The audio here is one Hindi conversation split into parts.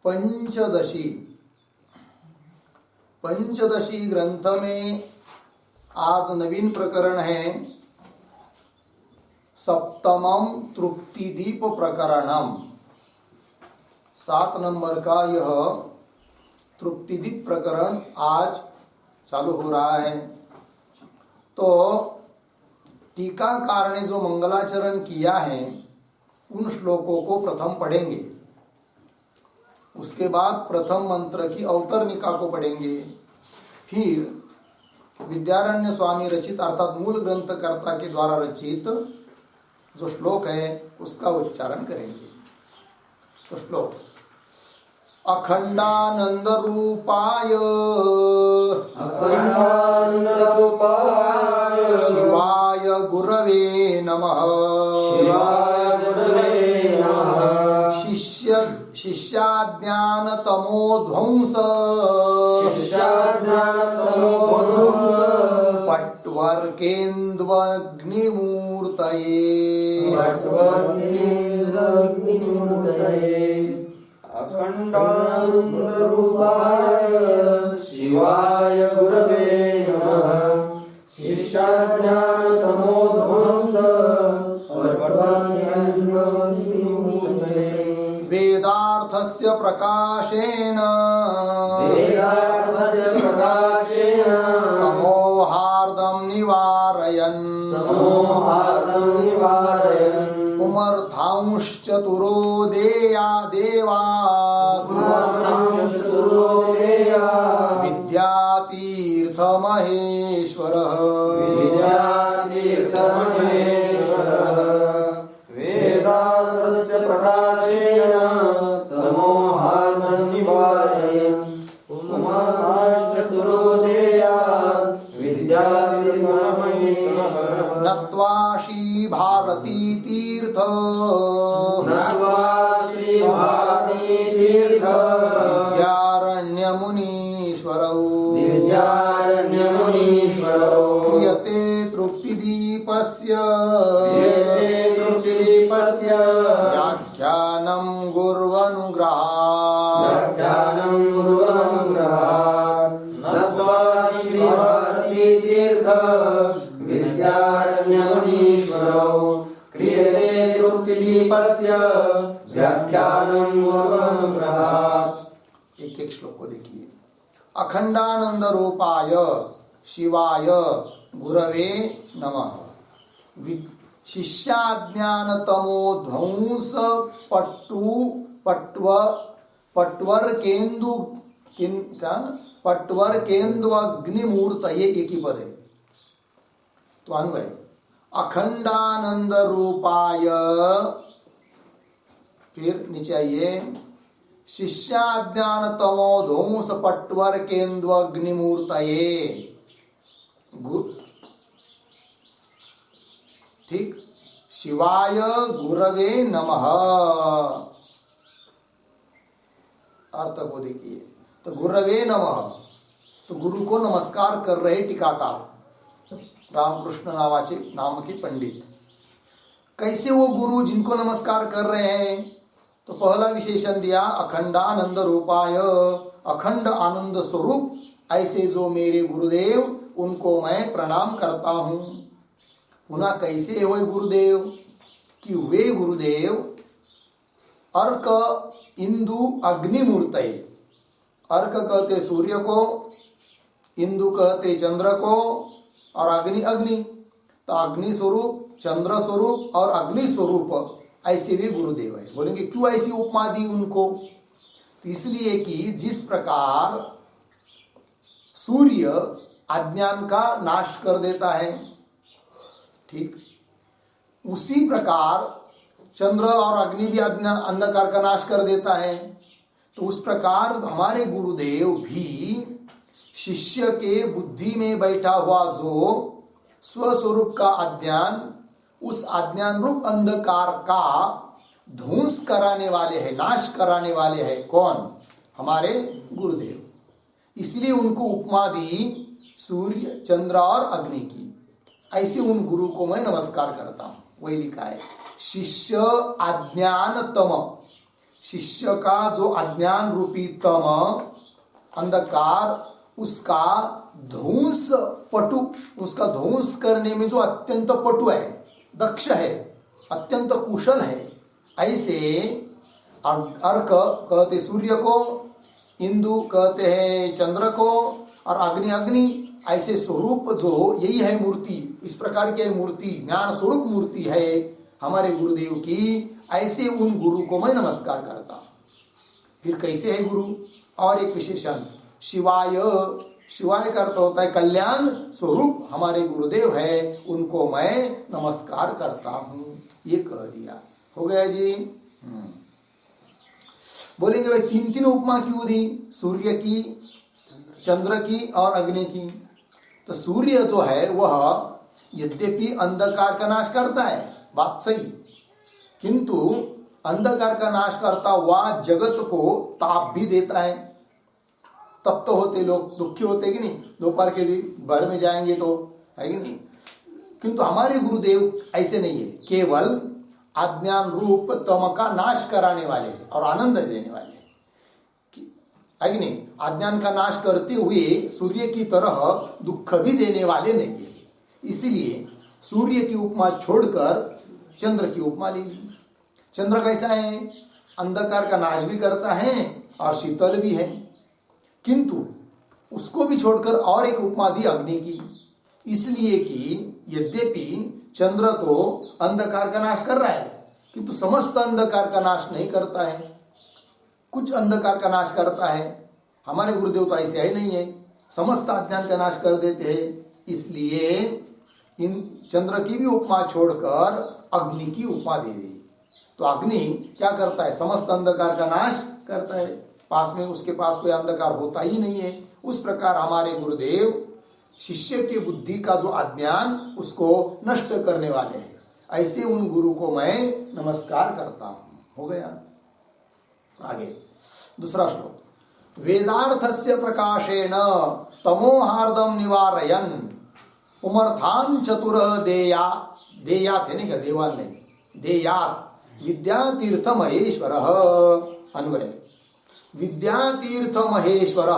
पंचदशी ग्रंथ में आज नवीन प्रकरण है सप्तमम तृप्तिदीप प्रकरणम। 7 नंबर का यह तृप्तिदीप प्रकरण आज चालू हो रहा है। तो टीकाकार ने जो मंगलाचरण किया है उन श्लोकों को प्रथम पढ़ेंगे, उसके बाद प्रथम मंत्र की अवतरणिका को पढ़ेंगे, फिर विद्यारण्य स्वामी रचित अर्थात मूल ग्रंथकर्ता के द्वारा रचित जो श्लोक है उसका उच्चारण करेंगे। तो श्लोक अखंडानंद रूपाय शिवाय गुरवे नमः शिष्याज्ञान तमोध्वंस पट्वर्केन्द्वग्निमूर्तये अखंडानंदरूपाय शिवाय गुरवे नमः शिष्याज्ञानतमोध्वंस पट्वर्केन्द्वग्निमूर्तये वेदार्थस्य प्रकाशेन तमोहार्दं निवारयन् पुमर्थांश्चतुरो देवात् विद्यातीर्थमहेश्वरः वेदार्थस्य प्रकाशेन तमोहार्दं निवारयन् पुमर्थांश्चतुरो देवात् विद्यातीर्थमहेश्वरः नत्वा श्री भारती तीर्थ विद्यारण्यमुनीश्वरौ क्रियते तृप्तिदीपस्य व्याख्यानं गुर्वनुग्रहात् नत्वा श्रीभारती तीर्थ विद्यारण्यमुनीश्वरौ क्रियते तृप्तिदीपस्य व्याख्यानं गुर्वनुग्रहात्। एक एक श्लोक को देखिए। अखंडानंद रूपाय शिवाय गुरवे नमः शिष्याज्ञान तमोध्वंस पट्वर्केन्द्वग्निमूर्तये एक ही पद है। तो अन्वय अखंडानंद रूपाय, फिर नीचे आइए शिष्याज्ञान तमोध्वंस पट्वर्केन्द्वग्निमूर्तये। ठीक, शिवाय गुरवे नमः अर्थ को देखिए। तो गुरवे नमः, तो गुरु को नमस्कार कर रहे टीकाकार रामकृष्ण नावाचे नाम के पंडित। कैसे वो गुरु जिनको नमस्कार कर रहे हैं? तो पहला विशेषण दिया अखंडानंद रूपाय, अखंड आनंद स्वरूप ऐसे जो मेरे गुरुदेव उनको मैं प्रणाम करता हूँ। पुनः कैसे हुए गुरुदेव? कि वे गुरुदेव अर्क इंदु अग्निमूर्तये, अर्क कहते सूर्य को, इंदु कहते चंद्र को, और अग्नि अग्नि, तो अग्नि स्वरूप, चंद्र स्वरूप और अग्नि स्वरूप ऐसे भी गुरुदेव है। बोलेंगे क्यों ऐसी उपमा दी उनको? तो इसलिए कि जिस प्रकार सूर्य अज्ञान का नाश कर देता है, ठीक, उसी प्रकार चंद्र और अग्नि भी अंधकार का नाश कर देता है। तो उस प्रकार हमारे गुरुदेव भी शिष्य के बुद्धि में बैठा हुआ जो स्वस्वरूप का अज्ञान, उस अज्ञान रूप अंधकार का ध्वंस कराने वाले हैं, नाश कराने वाले हैं। कौन? हमारे गुरुदेव। इसलिए उनको उपमा दी सूर्य, चंद्र और अग्नि की। ऐसे उन गुरु को मैं नमस्कार करता हूं। वही लिखा है शिष्य अज्ञानतम, शिष्य का जो अज्ञान रूपी तम अंधकार उसका ध्वंस पटु, उसका ध्वंस करने में जो अत्यंत पटु है, दक्ष है, अत्यंत कुशल है, ऐसे अर्क कहते सूर्य को, इंदु कहते हैं चंद्र को, और अग्नि अग्नि, ऐसे स्वरूप जो यही है मूर्ति, इस प्रकार की मूर्ति ज्ञान स्वरूप मूर्ति है हमारे गुरुदेव की, ऐसे उन गुरु को मैं नमस्कार करता हूं। फिर कैसे है गुरु? और एक विशेषण, शिवाय, शिवाय का अर्थ होता है कल्याण स्वरूप हमारे गुरुदेव है, उनको मैं नमस्कार करता हूं। ये कह दिया, हो गया जी। बोलेंगे भाई तीन तीन उपमा क्यों दी? सूर्य की, चंद्र की और अग्नि की। तो सूर्य जो है वह यद्यपि अंधकार का नाश करता है, बात सही, किंतु अंधकार का नाश करता हुआ जगत को ताप भी देता है। तब तो होते लोग दुखी होते कि नहीं, दोपहर के भी भर में जाएंगे तो, है कि नहीं? किंतु हमारे गुरुदेव ऐसे नहीं है, केवल अज्ञान रूप तम का नाश कराने वाले और आनंद देने वाले, है कि नहीं? अज्ञान का नाश करते हुए सूर्य की तरह दुख भी देने वाले नहीं है। इसीलिए सूर्य की उपमा छोड़कर चंद्र की उपमा ले ली। चंद्र कैसा है? अंधकार का नाश भी करता है और शीतल भी है, किंतु उसको भी छोड़कर और एक उपमा दी अग्नि की, इसलिए कि यद्यपि चंद्र तो अंधकार का नाश कर रहा है, किंतु समस्त अंधकार का नाश नहीं करता है, कुछ अंधकार का नाश करता है। हमारे गुरुदेव तो ऐसे ही नहीं है, समस्त अज्ञान का नाश कर देते हैं। इसलिए इन चंद्र की भी उपमा छोड़कर अग्नि की उपमा दे दी। तो अग्नि क्या करता है? समस्त अंधकार का नाश करता है, पास में उसके पास कोई अंधकार होता ही नहीं है। उस प्रकार हमारे गुरुदेव शिष्य के बुद्धि का जो अज्ञान उसको नष्ट करने वाले हैं, ऐसे उन गुरु को मैं नमस्कार करता हूं। हो गया। आगे दूसरा श्लोक, वेदार्थस्य प्रकाशेन तमोहार्दम निवारयन उमर्थान चतुर देया, देयात है नहीं का, देवान नहीं, देयात विद्यातीर्थ महेश्वर। अन्वय, विद्यातीर्थ महेश्वर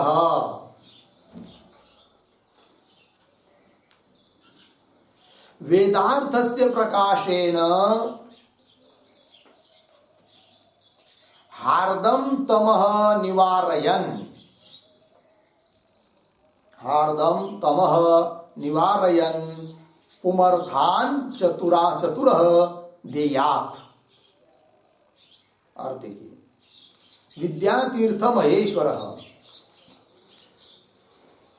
वेदार्थस्य प्रकाशेन हार्दम तमः निवारयन, हार्दम तमः निवारयन पुमर्थान चतुरा चतुर देयात। अर्थ देखिए, विद्यातीर्थ महेश्वर,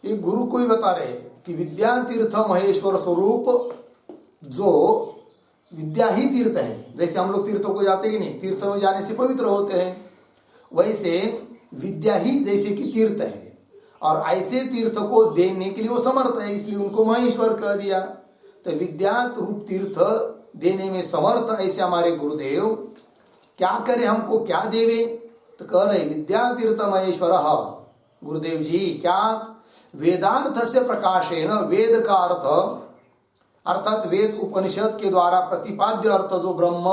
एक गुरु को ही बता रहे कि विद्यातीर्थ महेश्वर स्वरूप जो विद्या ही तीर्थ है। जैसे हम लोग तीर्थों को जाते कि नहीं, तीर्थों में जाने से पवित्र होते हैं, वैसे विद्या ही जैसे कि तीर्थ है, और ऐसे तीर्थ को देने के लिए वो समर्थ है, इसलिए उनको महेश्वर कह दिया। तो विद्या रूप तीर्थ देने में समर्थ ऐसे हमारे गुरुदेव क्या करे, हमको क्या देवे? तो कह रहे विद्यातीर्थ महेश्वर गुरुदेव जी क्या? वेदार्थ से प्रकाशेन, वेद का अर्थ अर्थात वेद उपनिषद के द्वारा प्रतिपाद्य अर्थ जो ब्रह्म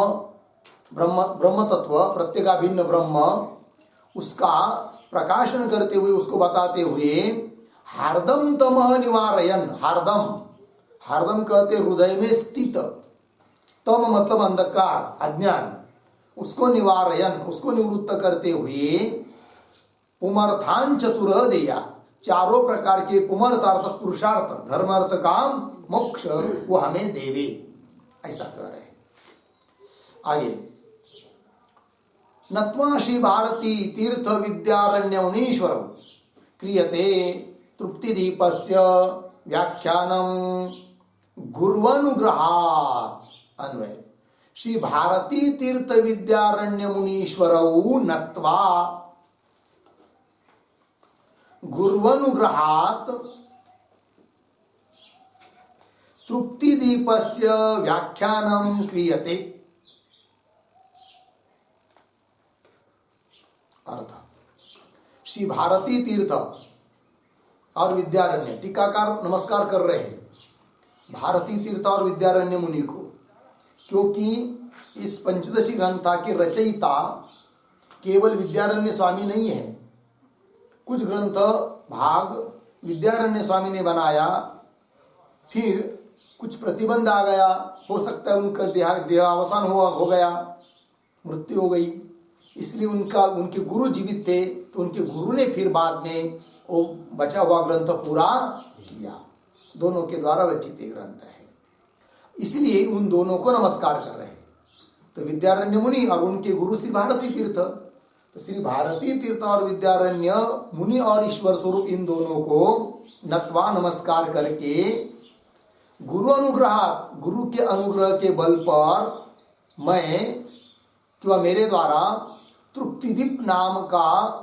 ब्रह्म तत्व प्रत्येगाभिन्न ब्रह्म, उसका प्रकाशन करते हुए, उसको बताते हुए हार्दम तमः निवारयन, हार्दम, हार्दम कहते हृदय में स्थित, तम मतलब अंधकार अज्ञान, उसको निवारयन, उसको निवृत्त करते हुए पुमर्थान चतुर देया, चारों प्रकार के पुमर्थ अर्थात पुरुषार्थ, धर्म अर्थ काम मोक्ष वो हमें देवे, ऐसा कह रहे हैं। आगे, नत्वा श्री भारती तीर्थ विद्यारण्य मुनीश्वर क्रियते तृप्तिदीपस्य व्याख्यानम गुर्वनुग्रहात्। अन्वय, श्री भारती तीर्थ विद्यारण्य मुनीश्वर नत्वा गुर्वनुग्रहात् तृप्तिदीपस्य व्याख्यानम क्रियते। अर्थ, श्री भारती तीर्थ और विद्यारण्य, टीकाकार नमस्कार कर रहे हैं भारती तीर्थ और विद्यारण्य मुनि को, क्योंकि इस पंचदशी ग्रंथा के रचयिता केवल विद्यारण्य स्वामी नहीं है, कुछ ग्रंथ भाग विद्यारण्य स्वामी ने बनाया, फिर कुछ प्रतिबंध आ गया, हो सकता है उनका देहावसान हो गया, मृत्यु हो गई, इसलिए उनके गुरु जीवित थे तो उनके गुरु ने फिर बाद में वो बचा हुआ ग्रंथ पूरा किया। दोनों के द्वारा रचित ग्रंथ है, इसलिए उन दोनों को नमस्कार कर रहे हैं। तो विद्यारण्य मुनि और उनके गुरु श्री भारती तीर्थ, तो श्री भारती तीर्थ और विद्यारण्य मुनि और ईश्वर स्वरूप इन दोनों को नत्वा नमस्कार करके गुरु अनुग्रह, गुरु के अनुग्रह के बल पर मैं कि मेरे द्वारा तृप्तिदीप नाम का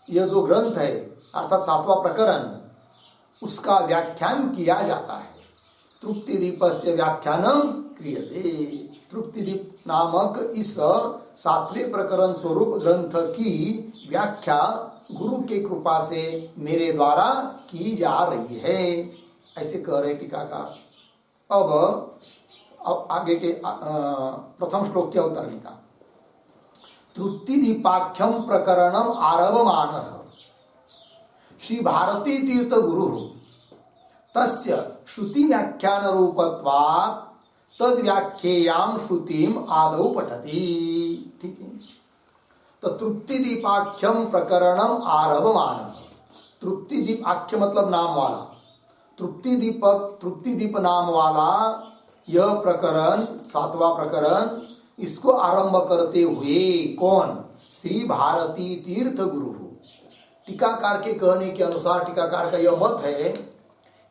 यह जो ग्रंथ है अर्थात 7वां प्रकरण, उसका व्याख्यान किया जाता है। तृप्तिदीपस्य व्याख्यानम क्रियते। तृप्तिदीप नामक इस 7वें प्रकरण स्वरूप ग्रंथ की व्याख्या गुरु के कृपा से मेरे द्वारा की जा रही है, ऐसे कह रहे टीकाकार। अब आगे के प्रथम श्लोक के अवतरणी का तृप्तिदीपाख्यम प्रकरणम आरभमानः श्री भारती तीर्थ गुरु तस्य श्रुति व्याख्यान रूपत्वात् तद व्याख्येयाम श्रुतिम आदौ पठति। ठीक है, तो तृप्तिदीपाख्यम प्रकरणम आरभमानः, तृप्तिदीप आख्य मतलब नाम वाला, तृप्तिदीप नाम वाला यह प्रकरण 7वां प्रकरण, इसको आरंभ करते हुए कौन? श्री भारती तीर्थ गुरु। टीकाकार के कहने के अनुसार, टीकाकार का यह मत है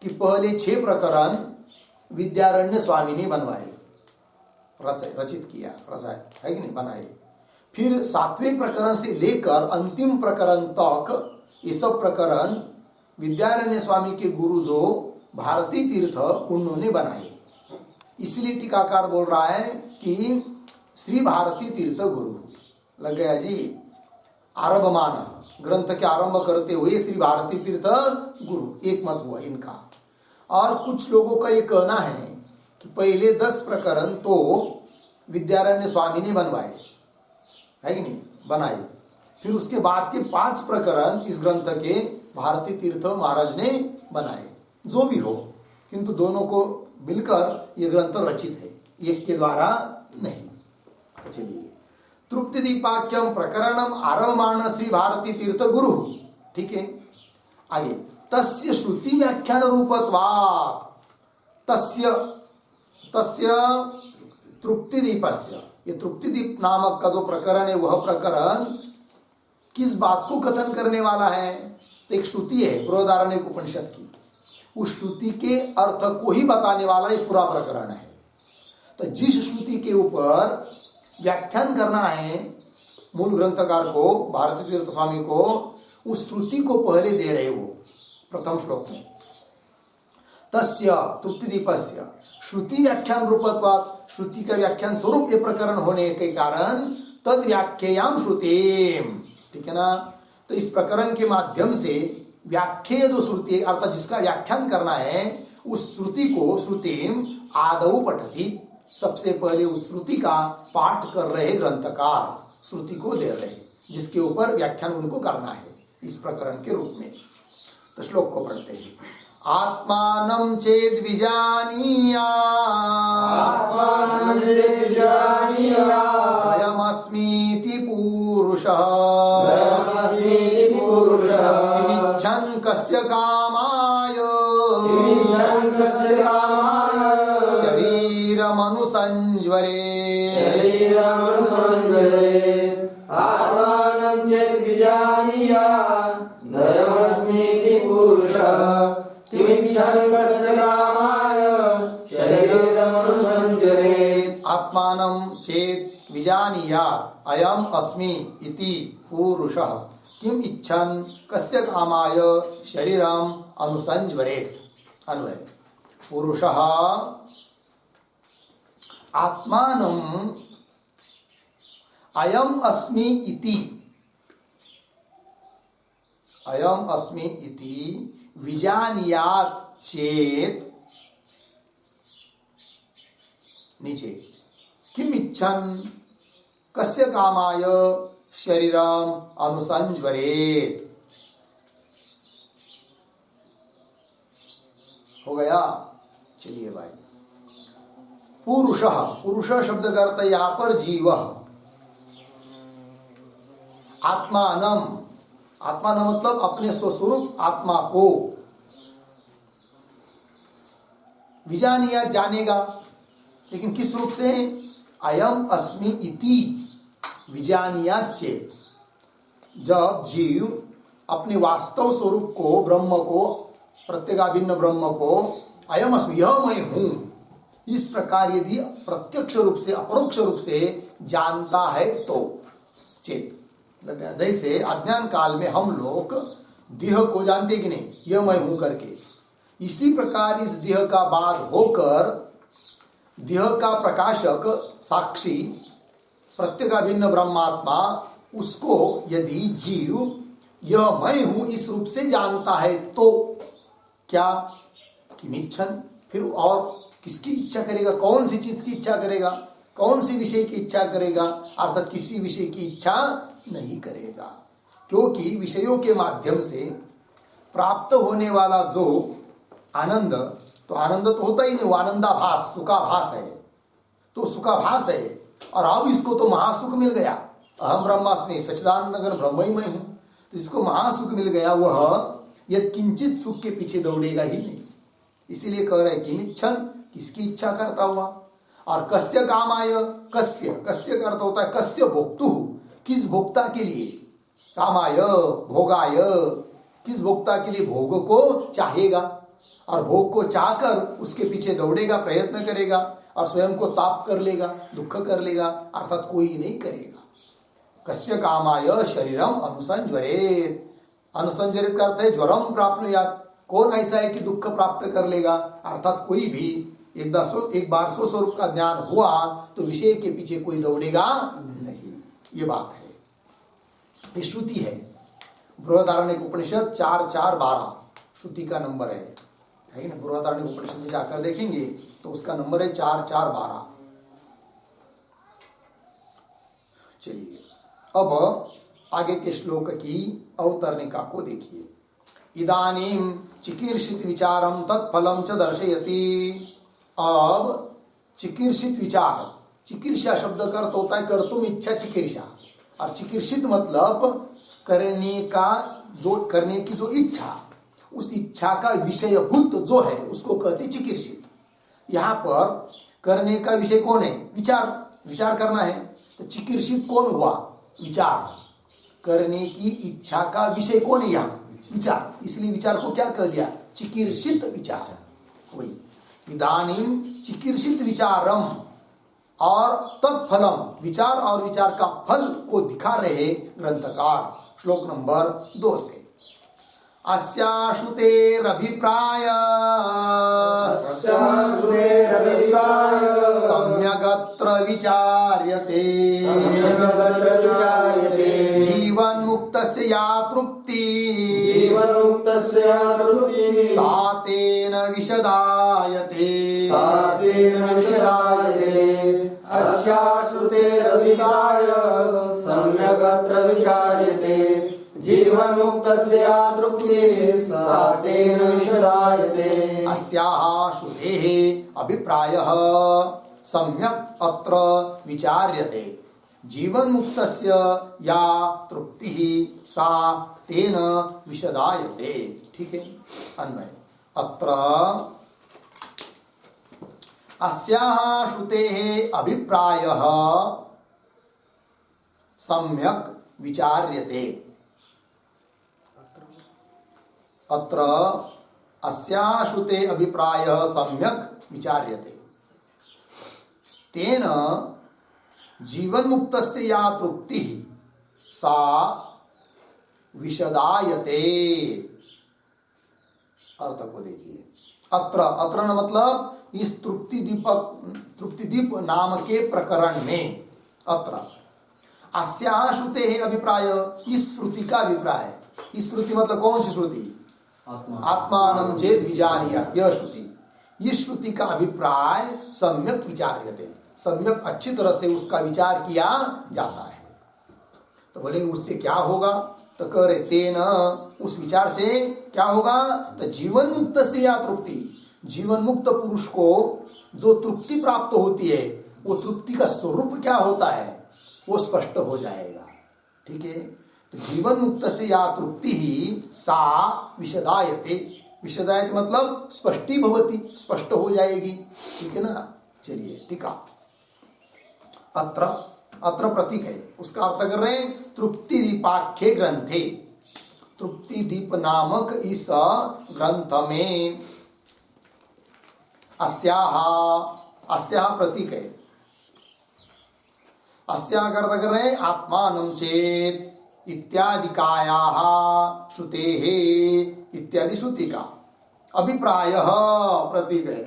कि पहले 6 प्रकरण विद्यारण्य स्वामी ने बनवाए, रचित किया, रचाए है कि नहीं, बनाए। फिर 7वें प्रकरण से लेकर अंतिम प्रकरण तक ये सब प्रकरण विद्यारण्य स्वामी के गुरु जो भारती तीर्थ उन्होंने बनाए। इसलिए टीकाकार बोल रहा है कि श्री भारती तीर्थ गुरु लग गया जी। आरभमान ग्रंथ के आरंभ करते हुए श्री भारती तीर्थ गुरु, एक मत हुआ इनका। और कुछ लोगों का ये कहना है कि पहले 10 प्रकरण तो विद्यारण्य स्वामी ने बनवाए, है कि नहीं, बनाए। फिर उसके बाद के 5 प्रकरण इस ग्रंथ के भारती तीर्थ महाराज ने बनाए। जो भी हो, किंतु दोनों को मिलकर ये ग्रंथ रचित है, एक के द्वारा नहीं। चलिए, तृप्तिदीपाख्यम प्रकरणम आरभमाण श्री भारती तीर्थ गुरु। ठीक है, आगे तस्य श्रुति व्याख्यान रूपत्वात्, तस्य तृप्तिदीपस्य, ये तृप्तिदीप नामक का जो प्रकरण है वह प्रकरण किस बात को कथन करने वाला है? तो एक श्रुति है बृहदारण्यक उपनिषद की, उस श्रुति के अर्थ को ही बताने वाला ये पूरा प्रकरण है। तो जिस श्रुति के ऊपर व्याख्यान करना है मूल ग्रंथकार को, भारती तीर्थ स्वामी को, उस श्रुति को पहले दे रहे वो प्रथम श्लोक में। तस्य तृप्तिदीपस्य श्रुति व्याख्यान रूपत्वात्, श्रुति का व्याख्यान स्वरूप ये प्रकरण होने के कारण तद व्याख्यायाम श्रुतिम। ठीक है ना, तो इस प्रकरण के माध्यम से व्याख्या जो श्रुति अर्थात जिसका व्याख्यान करना है उस श्रुति को श्रुतिम आदौ पठति, सबसे पहले उस श्रुति का पाठ कर रहे ग्रंथकार, श्रुति को दे रहे जिसके ऊपर व्याख्यान उनको करना है इस प्रकरण के रूप में। तो श्लोक को पढ़ते हैं। आत्मानं चेद विजानीयात्, अयमस्मीति पुरुषः, इच्छन् कस्य कामाय शरीरमनुसंज्वरे। आत्मानं चेत् विजानीयात् नयमस्मीति पुरुषः, किमिच्छन् कस्य कामाय शरीरमनुसंज्वरे। आत्मानं चेत् विजानीयात् अयम् अस्मि इति पुरुषः, किम इच्छन् कस्य कामाय शरीरम अनुसंज्वरेत्। अन्वय, पुरुषः आत्मानं अयम् अस्मि इति, अयम् अस्मि इति विजानीयात् चेत्, नीचे किम इच्छन् कस्य कामाय शरीरम अनुसंज्वरेत। हो गया। चलिए भाई, पुरुष, पुरुष शब्द का अर्थ यहां पर जीव। आत्मानम, आत्मानम मतलब अपने स्वस्वरूप आत्मा को। विजानिया, जानेगा, लेकिन किस रूप से? अयम अस्मि इति विजानिया चेत। जब जीव अपने वास्तव स्वरूप को, ब्रह्म को, प्रत्येगाभिन्न ब्रह्म को, अयम अस्मि, यह मैं हूं, इस प्रकार यदि प्रत्यक्ष रूप से, अपरोक्ष रूप से जानता है तो चेत। जैसे अज्ञान काल में हम लोग देह को जानते कि नहीं, यह मैं हूं करके, इसी प्रकार इस देह का बाद होकर देह का प्रकाशक साक्षी प्रत्येगाभिन्न ब्रह्मात्मा, उसको यदि जीव यह मैं हूं इस रूप से जानता है तो क्या? किमिच्छन, फिर और किसकी इच्छा करेगा? कौन सी चीज की इच्छा करेगा? कौन सी विषय की इच्छा करेगा? अर्थात किसी विषय की इच्छा नहीं करेगा, क्योंकि विषयों के माध्यम से प्राप्त होने वाला जो आनंद, तो आनंद तो होता ही नहीं, वो आनंदाभास, सुखाभास है, तो सुखाभास है। और अब इसको तो महासुख मिल गया, अहम ब्रह्मास्मि सच्चिदानंद ब्रह्म ही मैं हूं, तो इसको महासुख मिल गया, वह यद किंचित सुख के पीछे दौड़ेगा ही नहीं। इसीलिए कह रहे किमिच्छन, किसकी इच्छा करता हुआ। और कस्य कामाय, कस्य, कस्य का अर्थ होता है कस्य भोक्तु, किस भोक्ता के लिए? कामाय, भोगाय, किस भोक्ता के लिए भोग को चाहेगा, और भोग को चाहकर उसके पीछे दौड़ेगा, प्रयत्न करेगा, और स्वयं को ताप कर लेगा, दुख कर लेगा, अर्थात कोई नहीं करेगा। कस्य कामाय शरीरम अनुसंज्वरेत, अनुसंज्वरित का अर्थ है ज्वरम प्राप्नुयात्, कौन ऐसा है कि दुख प्राप्त कर लेगा? अर्थात कोई भी एक बार स्वस्वरूप का ज्ञान हुआ तो विषय के पीछे कोई दौड़ेगा नहीं, ये बात है। ये श्रुति है, बृहदारण्यक उपनिषद 4:4-12 श्रुति का नंबर है ना। बृहदारण्यक उपनिषद में जाकर देखेंगे तो उसका नंबर है 4:4-12। चलिए अब आगे के श्लोक की अवतरणिका को देखिए। इदानीम चिकीर्षित विचारम तत्फलम च दर्शयति। अब चिकीर्षित विचार, चिकीर्षा शब्द का अर्थ होता है कर्तुम इच्छा, चिकीर्षा, और चिकीर्षित मतलब करने की जो इच्छा, उस इच्छा का विषयभूत जो है उसको कहते चिकीर्षित। यहाँ पर करने का विषय कौन है? विचार, विचार करना है, तो चिकीर्षित कौन हुआ? विचार। करने की इच्छा का विषय कौन है? यहाँ विचार, इसलिए विचार को क्या कह दिया? चिकीर्षित विचार। वही इदानीम चिकीर्षित विचारम, और तत्फलम, विचार और विचार का फल को दिखा रहे ग्रंथकार श्लोक नंबर 2 से। अस्याश्रुतेरभिप्राय सम्यगत्र विचार्यते जीवन्मुक्तस्य या तृप्ति सा तेन विशदायते। अस्याश्रुतेरभिप्राय सम्यगत्र विचार्यते जीवन्मुक्तस्य या तृप्तिः सा तेन विशदायते। अस्याः श्रुतेः अभिप्रायः सम्यक् अत्र विचार्यते जीवन्मुक्तस्य या तृप्तिः सा तेन विशदायते। ठीक है, अन्वय। अत्र अस्याः श्रुतेः अभिप्रायः सम्यक् विचार्यते। अत्र अस्याः श्रुतेः अभिप्रायः सम्यक् विचार्यते तेन जीवन्मुक्तस्य या तृप्तिः सा विशदायते। अर्थ को देखिए। अत्र, अत्र न मतलब इस तृप्तिदीप नाम के प्रकरण में, अत्र अस्याः श्रुतेः अभिप्राय, इस श्रुति का अभिप्राय। इस श्रुति मतलब कौन सी श्रुति? आत्मानं चेत् विजानीयात्, यह श्रुति। इस श्रुति का अभिप्राय सम्यक विचार्यते, सम्यक अच्छी तरह से उसका विचार किया जाता है। तो तो बोलेंगे उससे क्या होगा, तो कह रहे तेन, उस विचार से क्या होगा, तो जीवन मुक्त से या तृप्ति, जीवन मुक्त पुरुष को जो तृप्ति प्राप्त होती है वो तृप्ति का स्वरूप क्या होता है वो स्पष्ट हो जाएगा। ठीक है, तो जीवन मुक्त से या तृप्ति ही सा विशदायते, विशदायते मतलब स्पष्टी भवती, स्पष्ट हो जाएगी। ठीक है ना। चलिए टीका, अत्र, अत्र प्रतीक है, उसका अर्थ कर रहे हैं तृप्ति दीपाख्ये ग्रंथे, तृप्ति दीप नामक इस ग्रंथ में अस्याह, अस्याह प्रतीक है, अस्याह का अर्थ कर रहे हैं आत्मानं चेत इत्यादिकायाः श्रुतेः, इत्यादि श्रुति का अभिप्राय प्रतीक है,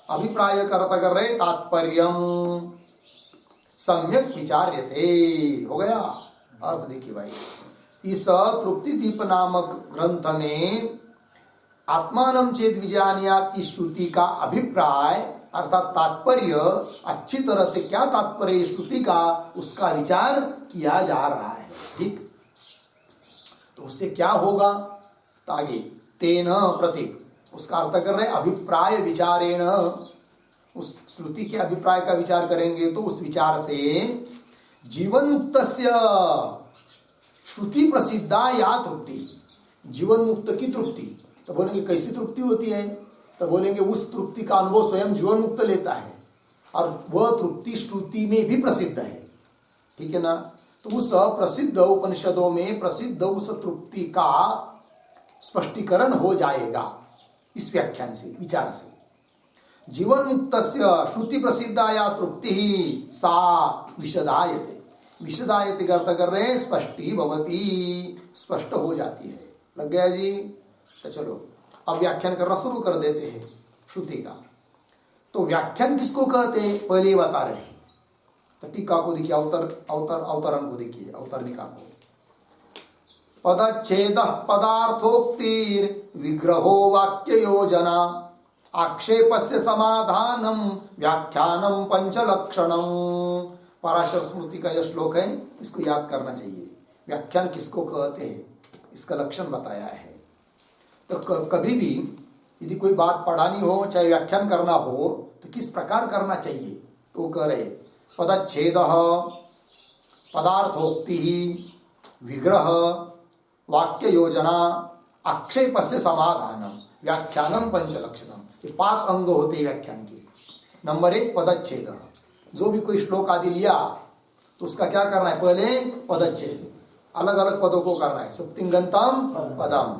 अभिप्राय का अर्थ कर रहे तात्पर्यम सम्यक विचार्यते, हो गया अर्थ। देखिए भाई, इस तृप्ति दीप नामक ग्रंथ में आत्मानं चेत विजानीयात् इस श्रुति का अभिप्राय अर्थात तात्पर्य, अच्छी तरह से क्या तात्पर्य श्रुति का उसका विचार किया जा रहा है। ठीक, तो उससे क्या होगा, तो आगे तेन प्रतीक, उसका अर्थ कर रहे अभिप्राय विचारेण, उस श्रुति के अभिप्राय का विचार करेंगे तो उस विचार से जीवन मुक्तस्य श्रुति प्रसिद्धा या तृप्ति, जीवन मुक्त की तृप्ति, तो बोलेंगे कैसी तृप्ति होती है, तो बोलेंगे उस तृप्ति का अनुभव स्वयं जीवन मुक्त लेता है और वह तृप्ति श्रुति में भी प्रसिद्ध है। ठीक है ना। तो उस प्रसिद्ध उपनिषदों में प्रसिद्ध उस तृप्ति का स्पष्टीकरण हो जाएगा इस व्याख्यान से, विचार से। जीवन मुक्तस्य श्रुति प्रसिद्धाया तृप्ति ही सा विशदायते, विशदायते का अर्थ कर रहे हैं स्पष्टी भवती, स्पष्ट हो जाती है। लग गया जी। तो चलो अब व्याख्यान करना शुरू कर देते हैं श्रुति का। तो व्याख्यान किसको कहते हैं पहले ही बता रहे हैं। तो टीका को देखिए, अवतरण को देखिए, अवतरणिका को। पदच्छेद पदार्थोक्तिर विग्रहो वाक्य योजना आक्षेपस्य समाधानम व्याख्यानम पंचलक्षणम। पराशर स्मृति का यह श्लोक है, इसको याद करना चाहिए। व्याख्यान किसको कहते हैं इसका लक्षण बताया है। तो कभी भी यदि कोई बात पढ़ानी हो, चाहे व्याख्यान करना हो, तो किस प्रकार करना चाहिए, तो कह रहे पदच्छेद पदार्थोक्ति विग्रह वाक्य योजना आक्षेपस्य समाधानम व्याख्यानम पंचलक्षणम। ये 5 अंग होते हैं व्याख्यान के। नंबर 1 पदच्छेद, जो भी कोई श्लोक आदि लिया तो उसका क्या करना है, पहले पदच्छेद, अलग अलग पदों को करना है। सुप्तिंगंतम पदम,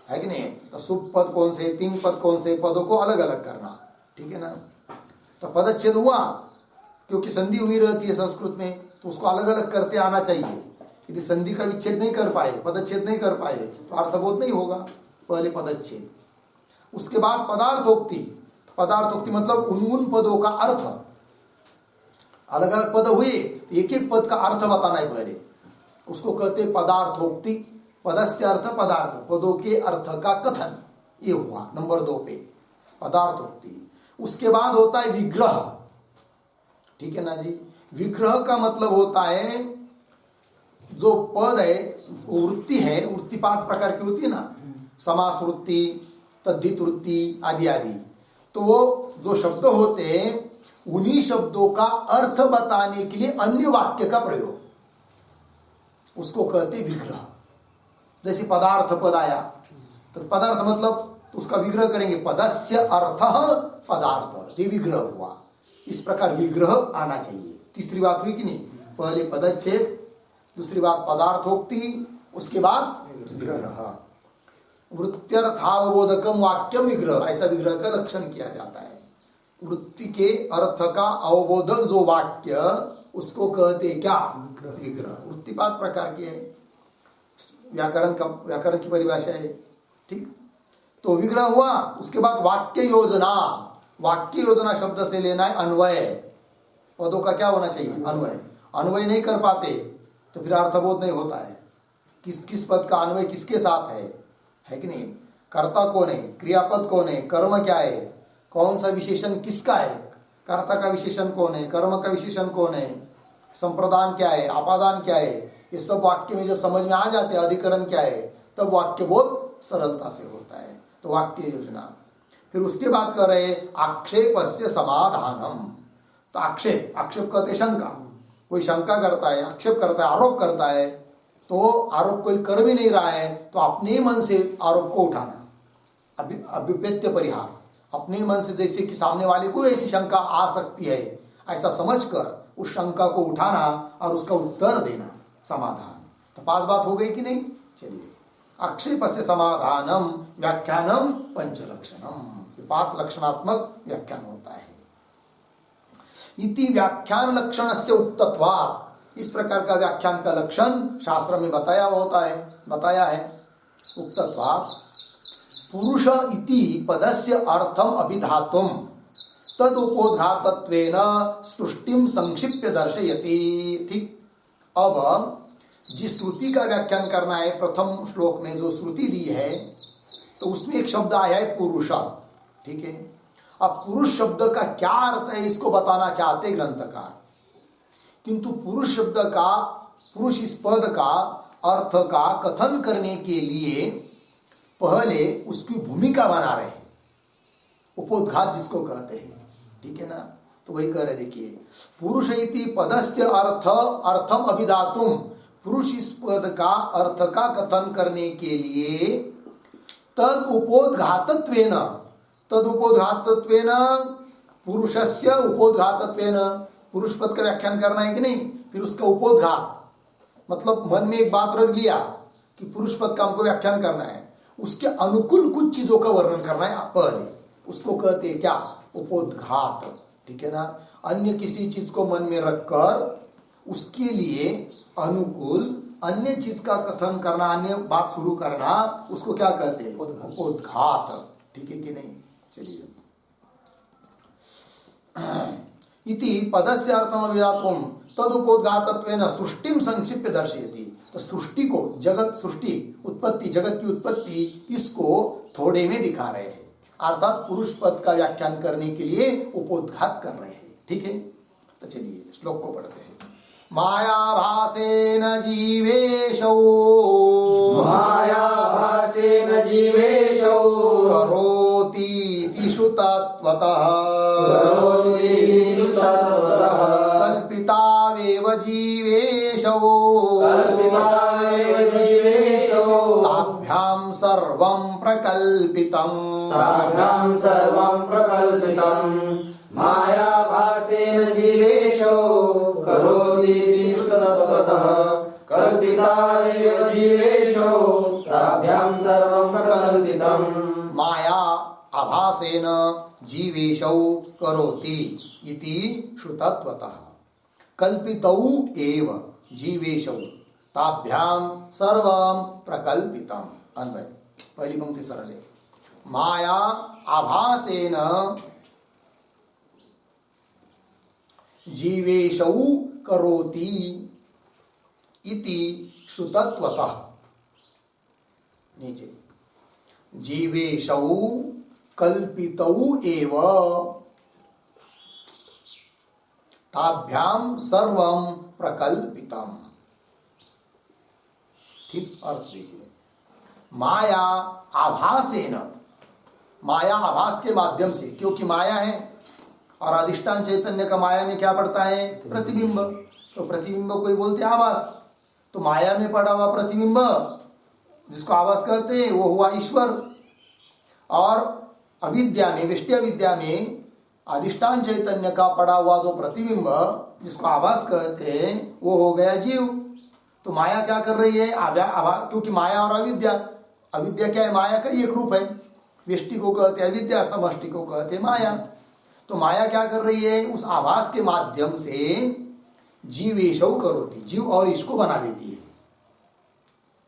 है कि नहीं। तो सुप पद कौन से, तिंग पद कौन से, पदों को अलग अलग करना। ठीक है ना। तो पदच्छेद हुआ, क्योंकि संधि हुई रहती है संस्कृत में, तो उसको अलग अलग करते आना चाहिए। यदि संधि का विच्छेद नहीं कर पाए, पदच्छेद नहीं कर पाए, तो अर्थबोध नहीं होगा। पहले पदच्छेद, उसके बाद पदार्थोक्ति। पदार्थोक्ति मतलब उन पदों का अर्थ, अलग अलग पद हुए, एक एक पद का अर्थ बताना है पहले, उसको कहते पदार्थोक्ति। पदस्य अर्थ पदार्थ, पदों के अर्थ का कथन, ये हुआ नंबर 2 पे पदार्थोक्ति। उसके बाद होता है विग्रह। ठीक है ना जी। विग्रह का मतलब होता है जो पद है, वृत्ति है, वृत्ति 5 प्रकार की होती है ना, समास वृत्ति, तद्धित वृत्ति आदि आदि। तो वो जो शब्द होते हैं उन्हीं शब्दों का अर्थ बताने के लिए अन्य वाक्य का प्रयोग, उसको कहते विग्रह। जैसे पदार्थ पद आया, तो पदार्थ मतलब उसका विग्रह करेंगे, पदस्य अर्थ पदार्थ, ये विग्रह हुआ। इस प्रकार विग्रह आना चाहिए। तीसरी बात हुई कि नहीं, पहले पदच्छेद, दूसरी बात पदार्थोक्ति, उसके बाद विग्रह। वृत्त्यर्थावबोधकम वाक्यम विग्रह, ऐसा विग्रह का लक्षण किया जाता है। वृत्ति के अर्थ का अवबोधक जो वाक्य, उसको कहते क्या, विग्रह। वृत्ति 5 प्रकार की है, व्याकरण की परिभाषा है। ठीक। तो विग्रह हुआ। उसके बाद वाक्य योजना। वाक्य योजना शब्द से लेना है अन्वय, पदों का क्या होना चाहिए, अन्वय। अन्वय नहीं कर पाते तो फिर अर्थबोध नहीं होता है। किस पद का अन्वय किसके साथ है कि नहीं। कर्ता कौन है, क्रियापद कौन है, कर्म क्या है, कौन सा विशेषण किसका है, कर्ता का विशेषण कौन है, कर्म का विशेषण कौन है, संप्रदान क्या है, आपादान क्या है, ये सब वाक्य में जब समझ में आ जाते हैं अधिकरण क्या है, तब वाक्य बहुत सरलता से होता है। तो वाक्य योजना। फिर उसके बाद कर रहे आक्षेपस्य समाधानम। तो आक्षेप, आक्षेप कहते शंका, कोई शंका करता है, आक्षेप करता है, आरोप करता है, तो आरोप कोई कर भी नहीं रहा है तो अपने ही मन से आरोप को उठाना, अभिप्रेत्य परिहार, अपने मन से, जैसे कि सामने वाले को ऐसी शंका आ सकती है ऐसा समझकर उस शंका को उठाना और उसका उत्तर देना, समाधान। तो 5 बात हो गई कि नहीं? चलिए, आक्षेप से समाधानम व्याख्यानम पंचलक्षणम, ये 5 लक्षणात्मक व्याख्यान होता है। इति व्याख्यान लक्षण से उक्तत्वात्, इस प्रकार का व्याख्यान का लक्षण शास्त्र में बताया है। उक्तत्वात् पुरुष इति पदस्य अर्थम अभिधातुम तदुपोद्घातत्वेन सृष्टिम संक्षिप्य दर्शयति। ठीक, अब जिस श्रुति का व्याख्यान करना है, प्रथम श्लोक में जो श्रुति दी है तो उसमें एक शब्द आया है पुरुष। ठीक है, अब पुरुष शब्द का क्या अर्थ है इसको बताना चाहते ग्रंथकार, किंतु पुरुष शब्द का, पुरुष इस पद का अर्थ का कथन करने के लिए पहले उसकी भूमिका बना रहे हैं, उपोद्घात जिसको कहते हैं। ठीक है ना? तो वही कह रहे, देखिए, पुरुष इति पदस्य अर्थम अभिधातुम, पुरुष इस पद का अर्थ का कथन करने के लिए तद उपोद्घातत्वेन, पुरुषस्य उपोद्घातत्वेन, पुरुष पद का व्याख्यान करना है कि नहीं, फिर उसका उपोद्घात मतलब मन में एक बात रख लिया कि पुरुष पद का हमको व्याख्यान करना है, उसके अनुकूल कुछ चीजों का वर्णन करना है पहले, उसको कहते हैं क्या? उपोद्घात। ठीक है ना? अन्य किसी चीज को मन में रखकर उसके लिए अनुकूल अन्य चीज का कथन करना, अन्य बात शुरू करना, उसको क्या कहते हैं? उपोद्घात। ठीक है कि नहीं? चलिए, इति पदस्य अर्थम अभिधातुम तदुपोद्घातत्वेन सृष्टिम संक्षिप्य दर्शयति। तो सृष्टि को, जगत सृष्टि, उत्पत्ति, जगत की उत्पत्ति, इसको थोड़े में दिखा रहे हैं, अर्थात पुरुष पद का व्याख्यान करने के लिए उपोद्घात कर रहे हैं। ठीक है, तो चलिए श्लोक को पढ़ते हैं। मायाभासेन जीवेशौ, मायाभासेन जीवेशौ करोति श्रुतत्वतः, करोति श्रुतत्वतः कल्पितावेव जीवेशौ, कल्पितावेव जीवेशौ ताभ्यां सर्वं प्रकल्पितम्, ताभ्यां सर्वं प्रकल्पितम्। मायाभासेन जीवेशौ करोति श्रुतत्वतः, कल्पितावेव जीवेशौ ताभ्यां सर्वं प्रकल्पितम्। माया आभासेन जीवेशौ करोति इति श्रुतत्वतः, कल्पितौ एव जीवेशौ ताभ्यां सर्वं प्रकल्पितम्। अन्वय, पहली पंक्ति सरल है। माया आभासेन जीवेशौ करोति इति श्रुतत्वतः, नीचे जीवेशौ कल्पितौ एव ताभ्यां सर्वं प्रकल्पितम्। ठीक, अर्थ देखिए, माया आभासेन, माया आभास के माध्यम से, क्योंकि माया है और अधिष्ठान चैतन्य का माया में क्या पड़ता है? प्रतिबिंब। तो प्रतिबिंब कोई बोलते हैं आभास, तो माया में पड़ा हुआ प्रतिबिंब जिसको आभास कहते हैं वो हुआ ईश्वर, और अविद्या में, विष्टि विद्या में अधिष्ठान चैतन्य का पड़ा हुआ जो प्रतिबिंब जिसको आभास कहते हैं वो हो गया जीव। तो माया क्या कर रही है? क्योंकि माया और अविद्या, अविद्या क्या है? माया का एक रूप है। व्यष्टि को कहते हैं अविद्या, समष्टि को कहते हैं माया। तो माया क्या कर रही है? उस आभास के माध्यम से जीवेशौ करोति, जीव और ईश को बना देती है।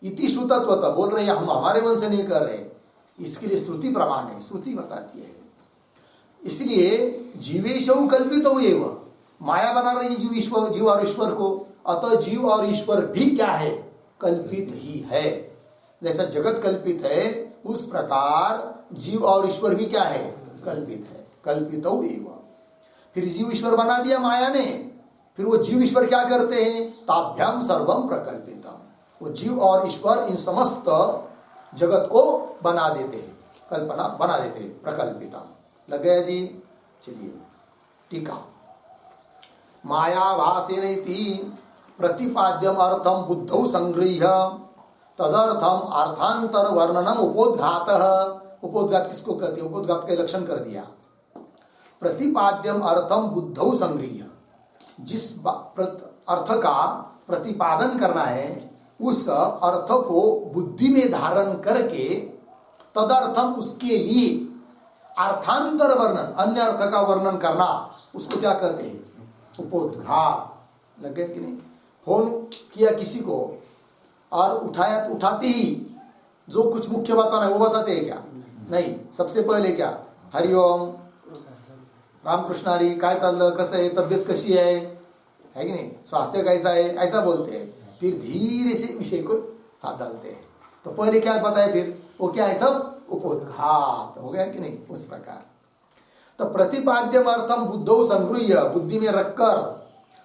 इति श्रुतत्वतः बोल रहे हैं, हम हमारे मन से नहीं कर रहे, इसके लिए श्रुति प्रमाण है, श्रुति बताती है। इसलिए जीवेशौ कल्पितौ एव, माया बना रही है जीव और ईश्वर को, अतः जीव और ईश्वर भी क्या है? कल्पित ही है। जैसा जगत कल्पित है उस प्रकार जीव और ईश्वर भी क्या है? कल्पित है, कल्पितौ एव। फिर जीव ईश्वर बना दिया माया ने, फिर वो जीव ईश्वर क्या करते हैं, ताभ्याम सर्वम प्रकल्पितम, वो जीव और ईश्वर इन समस्त जगत को बना देते हैं, कल्पना बना देते हैं, प्रकल्पितम। लग गया जी? चलिए टीका। मायाभासेन इति प्रतिपाद्यम अर्थम बुद्धौ संगृह्य तदर्थम अर्थांतर वर्णनम उपोद्घातः। उपोद्घात किसको कहते हैं? उपोद्घात का लक्षण कर दिया। प्रतिपाद्यम अर्थम बुद्धौ संगृह्य, जिस अर्थ का प्रतिपादन करना है उस अर्थ को बुद्धि में धारण करके तदर्थम उसके लिए अर्थांतर वर्णन, अन्य अर्थ का वर्णन करना, उसको क्या कहते हैं? उपोद्घात। लग गया कि नहीं? फोन किया किसी को और उठाया तो उठाते ही जो कुछ मुख्य बताना है वो बताते हैं क्या? नहीं, सबसे पहले क्या, हरिओम, रामकृष्ण हरी, काय चाललं, कसं आहे, तब्येत कशी है कि नहीं, स्वास्थ्य कैसा है, ऐसा बोलते हैं। फिर धीरे से विषय को हाथ डालते हैं। तो पहले क्या बताया, फिर वो क्या है, सब उपोद्घात हो गया कि नहीं? उस प्रकार तो प्रतिपाद्यम अर्थम बुद्धौ संगृह्य, बुद्धि में रखकर,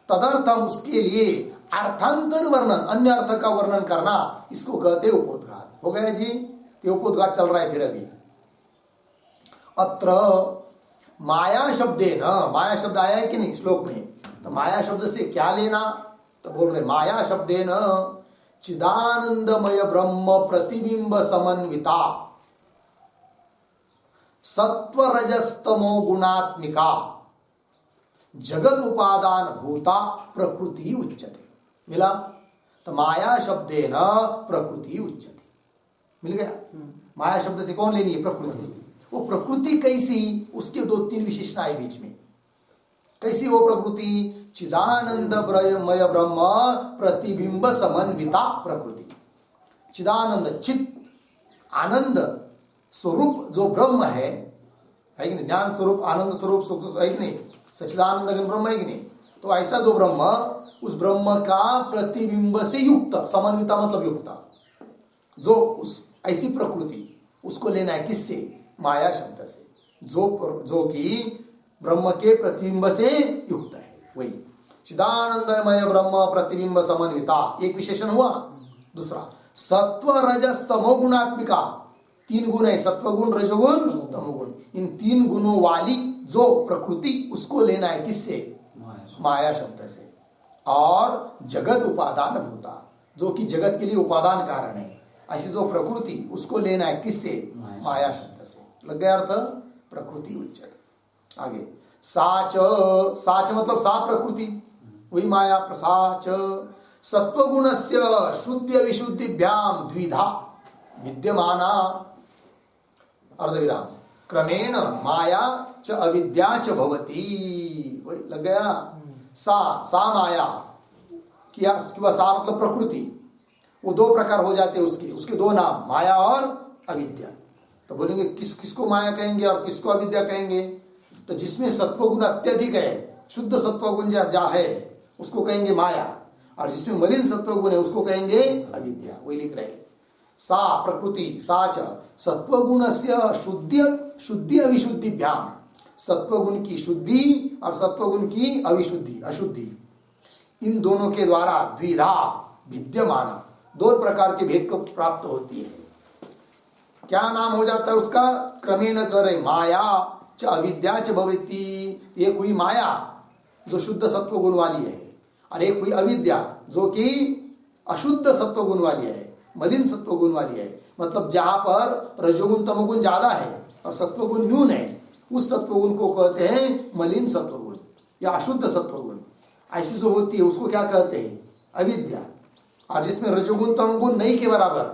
तदर्थम उसके लिए अर्थांतर वर्णन, अन्य अर्थ का वर्णन करना, इसको कहते उपोद्घात। हो गया जी? ये उपोद्घात चल रहा है। फिर अभी अत्र माया शब्दे न, माया शब्द आया है कि नहीं श्लोक में? तो माया शब्द से क्या लेना? तो बोल रहे माया शब्दे न चिदानंदमय ब्रह्म प्रतिबिंब समन्विता सत्व रजस्तमो गुणात्मिका जगत उपादान भूता प्रकृति उच्यते। मिला? तो माया शब्दे न प्रकृति उच्यते। मिल गया? माया शब्द से कौन लेनी है? प्रकृति। वो प्रकृति कैसी? उसके दो तीन विशेषणाएं बीच में। कैसी वो प्रकृति? चिदानंदमय ब्रह्म प्रतिबिंब समन्विता प्रकृति। चिदानंद, चित आनंद स्वरूप जो ब्रह्म है कि नहीं, ज्ञान स्वरूप, आनंद स्वरूप, सुख है कि नहीं, सच्चिदानंद ब्रह्म है कि नहीं? तो ऐसा जो ब्रह्म, उस ब्रह्म का प्रतिबिंब से युक्त, समन्विता मतलब युक्त, जो उस ऐसी प्रकृति, उसको लेना है किससे? माया शब्द से, जो कि ब्रह्म के प्रतिबिंब से युक्त है, वही चिदानंदमय ब्रह्म प्रतिबिंब समन्विता, एक विशेषण हुआ। दूसरा सत्व रजस तमो गुणात्मिका, तीन गुण है, सत्वगुण, रजोगुण, तमोगुण। इन तीन गुणों वाली जो प्रकृति, उसको लेना है किससे? माया शब्द से। और जगत उपादान भूता, जो कि जगत के लिए उपादान कारण है, ऐसी जो प्रकृति, उसको लेना है किससे? माया शब्द से। लग गया अर्थ? प्रकृति उच्चते। आगे साच, साच मतलब सा प्रकृति, वही माया। साच सत्वगुणस्य शुद्ध विशुद्धिभ्याम द्विधा विद्यमाना, अर्धविराम, क्रमेण माया च अविद्या च भवती। वही लग गया? सा माया किया, सा मतलब प्रकृति, वो दो प्रकार हो जाते हैं उसके दो नाम, माया और अविद्या। तो बोलेंगे किसको माया कहेंगे और किसको अविद्या कहेंगे? तो जिसमें सत्वगुण अत्यधिक है, शुद्ध सत्वगुण जहाँ है, उसको कहेंगे माया, और जिसमें मलिन सत्वगुण है उसको कहेंगे अविद्या। वही लिख रहे हैं, सा प्रकृति, सा च सत्वगुणस्य शुद्धि अविशुद्धिभ्याम, सत्वगुण की शुद्धि और सत्वगुण की अशुद्धि, इन दोनों के द्वारा द्विधा विद्यमान, दो प्रकार के भेद को प्राप्त होती है। क्या नाम हो जाता है उसका? क्रमेण करे माया च अविद्या च भवती। एक हुई माया जो शुद्ध सत्वगुण वाली है, और एक हुई अविद्या जो कि अशुद्ध सत्वगुण वाली है, मलिन सत्वगुण वाली है। मतलब जहां पर रजोगुण तमोगुण ज्यादा है और सत्वगुण न्यून है, उस सत्वगुण को कहते हैं मलिन सत्वगुण या अशुद्ध सत्वगुण। ऐसी जो होती है उसको क्या कहते हैं? अविद्या। और जिसमें रजोगुण तमोगुण नहीं के बराबर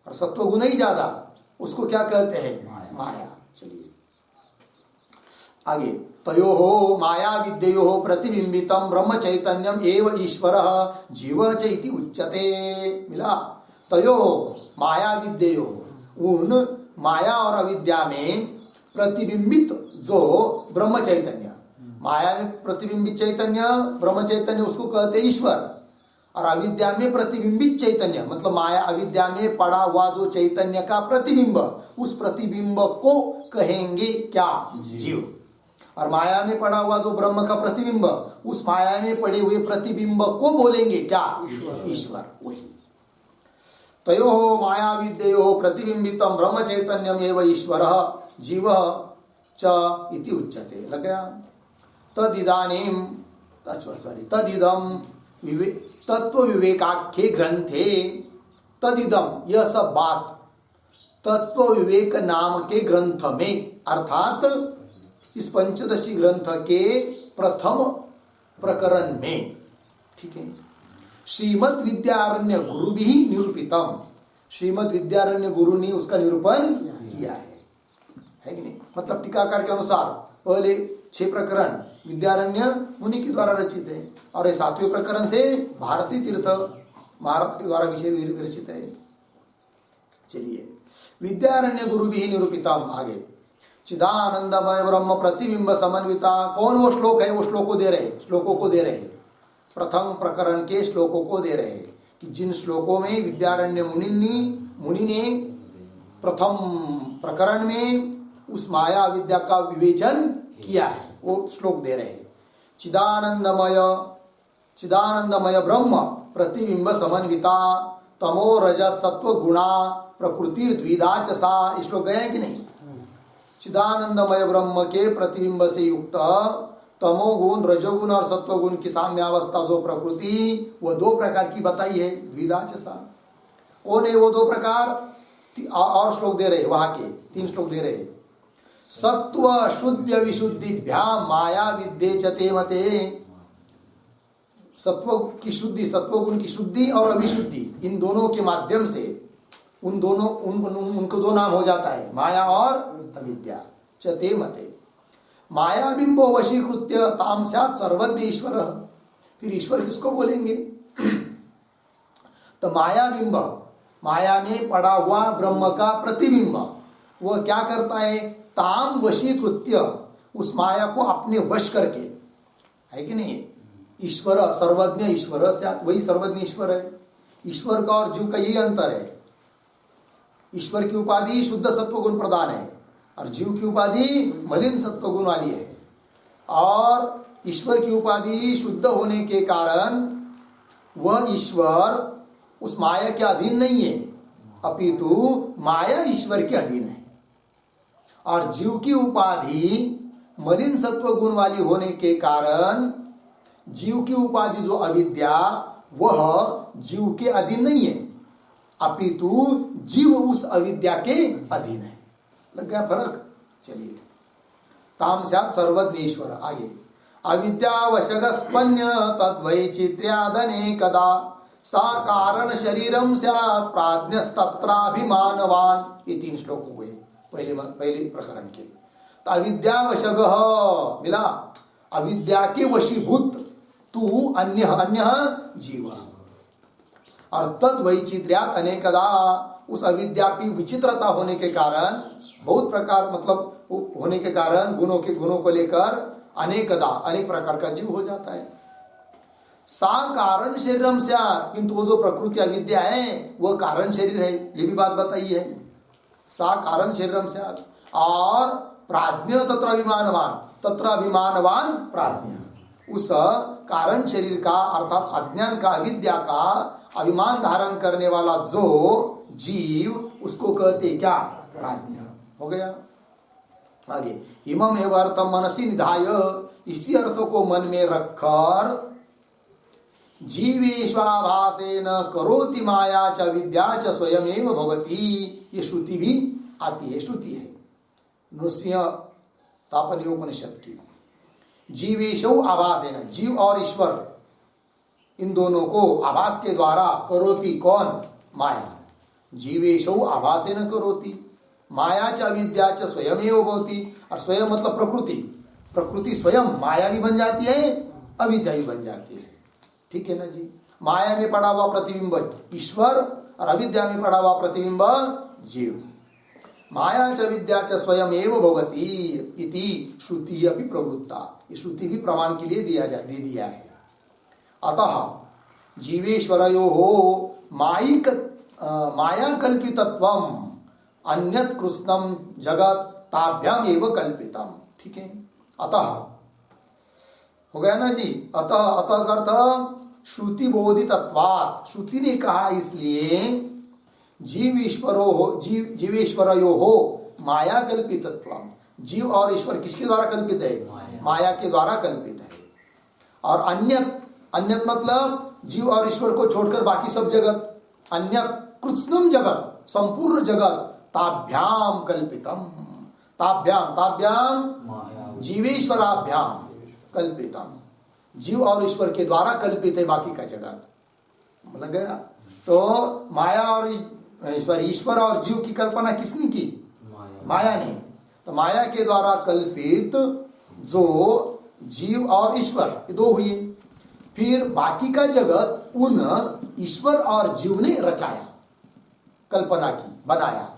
और सत्वगुण ही ज्यादा, उसको क्या कहते हैं? माया। चलिए आगे, तयोः माया विद्ययोः प्रतिबिंबितम ब्रह्म चैतन्यम एव ईश्वरः जीव च इति उच्यते। मिला? तयोः माया विद्ययोः, उन माया और अविद्या में प्रतिबिंबित जो ब्रह्म चैतन्य, माया में प्रतिबिंबित चैतन्य, ब्रह्म चैतन्य उसको कहते ईश्वर, और अविद्या में प्रतिबिंबित चैतन्य मतलब माया अविद्या में पड़ा हुआ जो चैतन्य का प्रतिबिंब, उस प्रतिबिंब को कहेंगे क्या? जीव। और माया में पड़ा हुआ जो ब्रह्म का प्रतिबिंब, उस माया में पड़े हुए प्रतिबिंब को बोलेंगे क्या? ईश्वर। वही तयो माया विद्यो प्रतिबिंबितम ब्रह्म चैतन्यम एव ईश्वर जीव च इति उच्यते। लग गया? तदिदानीम तदिदम तत्व विवेकाख्ये ग्रंथे, तदिदम यह सब बात तत्व विवेक नाम के ग्रंथ में, अर्थात इस पंचदशी ग्रंथ के प्रथम प्रकरण में, ठीक है, श्रीमद् विद्यारण्य गुरु भी निरूपितम, श्रीमद् विद्यारण्य गुरु ने उसका निरूपण किया है कि नहीं? मतलब टीकाकार के अनुसार पहले 6 प्रकरण विद्यारण्य मुनि के द्वारा रचित है और ये 7वें प्रकरण से भारती तीर्थ महाराज के द्वारा विषय विरचित है। चलिए, विद्यारण्य गुरु भी निरूपितम। आगे चिदानंदमय ब्रह्म प्रतिबिंब समन्विता, कौन वो श्लोक है? वो श्लोकों को दे रहे प्रथम प्रकरण के श्लोकों को दे रहे कि जिन श्लोकों में विद्यारण्य मुनि ने प्रथम प्रकरण में उस माया विद्या का विवेचन किया है, वो श्लोक दे रहे। चिदानंदमय ब्रह्म प्रतिबिंब समन्विता तमो रज सत्व गुणा प्रकृति द्विधा च सा, श्लोक गए कि नहीं? चिदानंदमय ब्रह्म के प्रतिबिंब से युक्त तमोगुण रजोगुण और सत्वगुण की साम्यावस्था जो प्रकृति, वो 2 प्रकार की बताई है। द्विधा च सा, कौन है वो 2 प्रकार? और श्लोक दे रहे वहां के 3 श्लोक दे रहे। सत्व शुद्ध विशुद्धिभ्याम माया विद्ये चते मते, सत्व की शुद्धि, सत्वगुण की शुद्धि और अविशुद्धि, इन दोनों के माध्यम से उनको 2 नाम हो जाता है, माया और अविद्या। चते मते माया बिंबो वशीकृत्य ताम स्यात् सर्वज्ञ ईश्वर। फिर ईश्वर किसको बोलेंगे? तो माया बिंब, माया में पड़ा हुआ ब्रह्म का प्रतिबिंब, वह क्या करता है? ताम वशीकृत्य, उस माया को अपने वश करके, है कि नहीं? ईश्वर सर्वज्ञ ईश्वर स्यात्, वही सर्वज्ञ ईश्वर है। ईश्वर का और जीव का यही अंतर है। ईश्वर की उपाधि शुद्ध सत्वगुण प्रदान है और जीव की उपाधि मलिन सत्वगुण वाली है। और ईश्वर की उपाधि शुद्ध होने के कारण वह ईश्वर उस माया के अधीन नहीं है, अपितु माया ईश्वर के अधीन है। और जीव की उपाधि मलिन सत्वगुण वाली होने के कारण जीव की उपाधि जो अविद्या, वह जीव के अधीन नहीं है, अपितु जीव उस अविद्या के अधीन है। लग गया फर्क? चलिए, ताम स्यात् सर्वज्ञ ईश्वर। आगे अविद्यावशगस्पन्य तद्वैचित्र्यादने कदा सा कारण शरीरम स्यात् प्राज्ञस्तत्राभिमानवान। ये 3 श्लोक हुए पहले प्रकरण के। तो अविद्यावशग मिला, अविद्या के वशीभूत तू, अन्य जीव। और तद्वैचित्र्यात् अनेकदा, उस अविद्या की विचित्रता होने के कारण, बहुत प्रकार मतलब होने के कारण गुणों को लेकर अनेकदा, अनेक प्रकार का जीव हो जाता है। सा कारण शरीरम स्यात्, किंतु वो जो प्रकृति अविद्या है वह कारण शरीर है, ये भी बात बताई है। सा कारण शरीरम स्यात्। और प्राज्ञ तत्र अभिमानवान प्राज्ञ, उस कारण शरीर का अर्थात अज्ञान का, अविद्या का अभिमान धारण करने वाला जो जीव, उसको कहते क्या? प्राज्ञ। हो गया? आगे इमम एव अर्थम मनसी निधाय, इसी अर्थ को मन में रखकर जीवेश्वाभासेन करोति माया च विद्या च स्वयमेव भवति, ये श्रुति भी आती है, श्रुति है नृसिंह तापनीयोपनिषद की। जीवेशो आभासेन, जीव और ईश्वर इन दोनों को आभास के द्वारा करोति, कौन? माया। जीवेशो आभासेन करोति माया च अविद्या च स्वयमेव भवति। और स्वयं मतलब प्रकृति स्वयं माया भी बन जाती है, अविद्या भी बन जाती है। ठीक है ना जी? माया में पड़ा हुआ प्रतिबिंब ईश्वर और अविद्या में पड़ा हुआ प्रतिबिंब जीव। माया च विद्या च स्वयं एव भवति इति श्रुति अपि प्रवृत्ता, ये श्रुति भी प्रमाण के लिए दे दिया है। अतः जीवेश्वरयोः माया कल्पितत्वम अन्यत् कृष्णम जगत ताभ्याम एव कल्पितम। ठीक है? अतः हो गया ना जी। अतः अतः का अर्थ श्रुति बोधितत्वात्, श्रुति ने कहा इसलिए जीवेश्वरयो हो माया कल्पितत्व। जीव और ईश्वर किसके द्वारा कल्पित है? माया के द्वारा कल्पित है। और अन्यत मतलब जीव और ईश्वर को छोड़कर बाकी सब जगत, अन्यत कृत्स्नम जगत, संपूर्ण जगत ताभ्याम कल्पितम, ताभ्याम जीवेश्वराभ्याम कल्पितम, जीव और ईश्वर के द्वारा कल्पित है बाकी का जगत। लग गया? तो माया और ईश्वर और जीव की कल्पना किसने की? माया ने। तो माया के द्वारा कल्पित जो जीव और ईश्वर, ये दो हुए। फिर बाकी का जगत उन ईश्वर और जीव ने रचाया, कल्पना की, बनाया।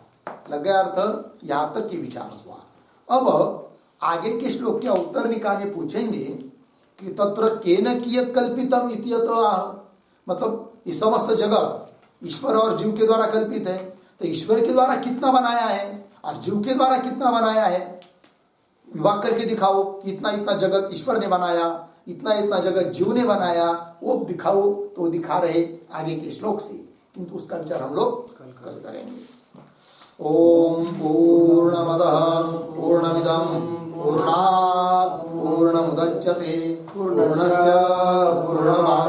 लग गया अर्थ? यहां तक की विचार हुआ। अब आगे के श्लोक के उत्तर निकाले पूछेंगे कि तत्र केन कियत कल्पितम इत्यत आह, मतलब ये समस्त जगत ईश्वर और जीव के द्वारा कल्पित है, तो ईश्वर के द्वारा कितना बनाया है और जीव के द्वारा कितना बनाया है, विभाग करके दिखाओ कि इतना इतना जगत ईश्वर ने बनाया, इतना इतना जगत जीव ने बनाया, वो दिखाओ। तो दिखा रहे आगे के श्लोक से, किंतु उसका विचार हम लोग कल करेंगे। ओम पूर्णमदः पूर्णमिदं पूर्णात् पूर्णमुदच्यते पूर्णस्य पूर्णमादाय